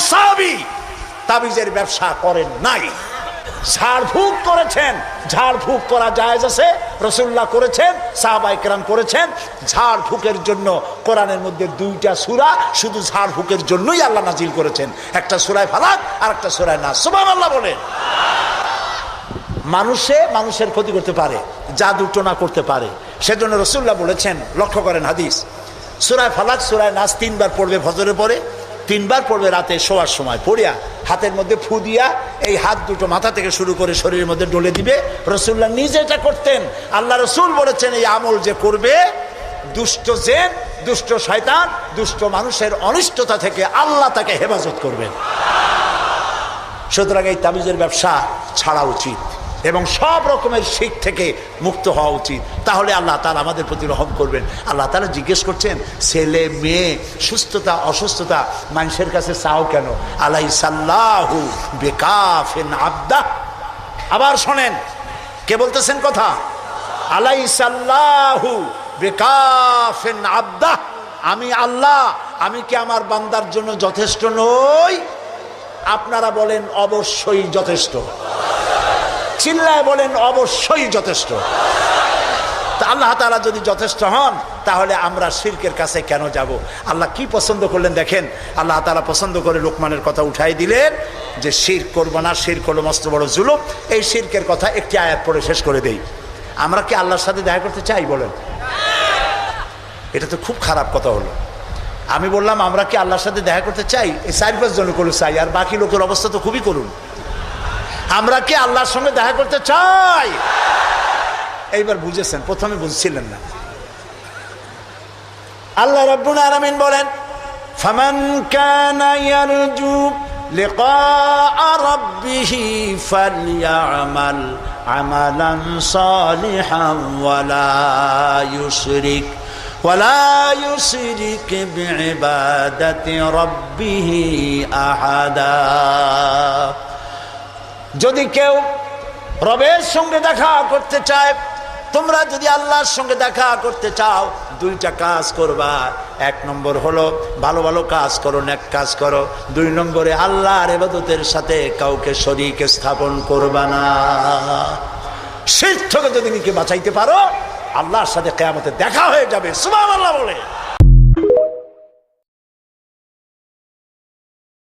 সাহাবী তাবিজের ব্যবসা করেন নাই। ঝাড়ফুঁক করেছেন, ঝাড়ফুঁক করা জায়েজ আছে, রাসূলুল্লাহ করেছেন, সাহাবায়ে কেরাম করেছেন। ঝাড়ফুঁকের জন্য কোরআনের মধ্যে 2টা সূরা শুধু ঝাড়ফুঁকের জন্যই আল্লাহ নাজিল করেছেন, একটা সূরা ফালাক আর একটা সূরা নাস। সুবহানাল্লাহ বলেন। মানুষের ক্ষতি করতে পারে, জাদু টোনা করতে পারে, সেজন্য রাসূলুল্লাহ বলেছেন, লক্ষ্য করেন হাদিস, সূরা ফালাক সূরা নাস 3 বার পড়বে ফজরের পরে, 3 বার পড়বে রাতে শোয়ার সময়, পড়িয়া হাতের মধ্যে ফু দিয়া এই হাত দুটো মাথা থেকে শুরু করে শরীরের মধ্যে ডলে দিবে। রাসূলুল্লাহ নিজে এটা করতেন। আল্লাহ রাসূল বলেছেন এই আমল যে করবে, দুষ্ট জিন, দুষ্ট শয়তান, দুষ্ট মানুষের অনিষ্টতা থেকে আল্লাহ তাকে হেফাজত করবেন। সুতরাং এই তাবিজের ব্যবসা ছাড়া উচিত এবং সব রকমের শিখ থেকে মুক্ত হওয়া উচিত। তাহলে আল্লাহ তাআলা আমাদের প্রতি রহম করবেন। আল্লাহ তাআলা জিজ্ঞেস করছেন, ছেলে মেয়ে সুস্থতা অসুস্থতা মানুষের কাছে চাও কেন? আলাইসাল্লাহু বিকাফিন আবদা। আবার শোনেন, কে বলতেছেন কথা? আলাইসাল্লাহু বিকাফিন আবদা। আমি আল্লাহ, আমি কি আমার বান্দার জন্য যথেষ্ট নই? আপনারা বলেন অবশ্যই যথেষ্ট। চিল্লায় বলেন অবশ্যই যথেষ্ট। তা আল্লাহ তাআলা যদি যথেষ্ট হন তাহলে আমরা শিরকের কাছে কেন যাব? আল্লাহ কি পছন্দ করলেন দেখেন। আল্লাহ তাআলা পছন্দ করে লোকমানের কথা উঠাই দিলেন যে শিরক করবো না, শিরক হলো মস্ত বড় জুলুম। এই শিরকের কথা একটি আয়াত পড়ে শেষ করে দেই। আমরা কি আল্লাহর সাথে দেখা করতে চাই বলেন? এটা তো খুব খারাপ কথা হলো। আমি বললাম আমরা কি আল্লাহর সাথে দেখা করতে চাই? এই 4-5 জন করে চাই, আর বাকি লোকের অবস্থা তো খুবই করুন। আমরা কি আল্লাহর সঙ্গে দেখা করতে চাই? এইবার বুঝেছেন, প্রথমে বুঝছিলেন না। আল্লাহ রাব্বুল আলামিন বলেন, ফামান কানা ইয়ারজু লিকা রাব্বিহি ফালইআমাল আমালান সালিহান ওয়ালা ইউশরিক বিইবাদাতি রাব্বিহি আহাদা। যদি কেউ রবের সঙ্গে দেখা করতে চায়, তোমরা যদি আল্লাহর সঙ্গে দেখা করতে চাও, 2টা কাজ করবা। 1 নম্বর হলো ভালো ভালো কাজ করো, নেক কাজ করো। 2 নম্বরে আল্লাহর ইবাদতের সাথে কাউকে শরীক স্থাপন করবা না। শিরক থেকে যদি নিজেকে বাঁচাইতে পারো, আল্লাহর সাথে কিয়ামতে দেখা হয়ে যাবে। সুবহানাল্লাহ বলে।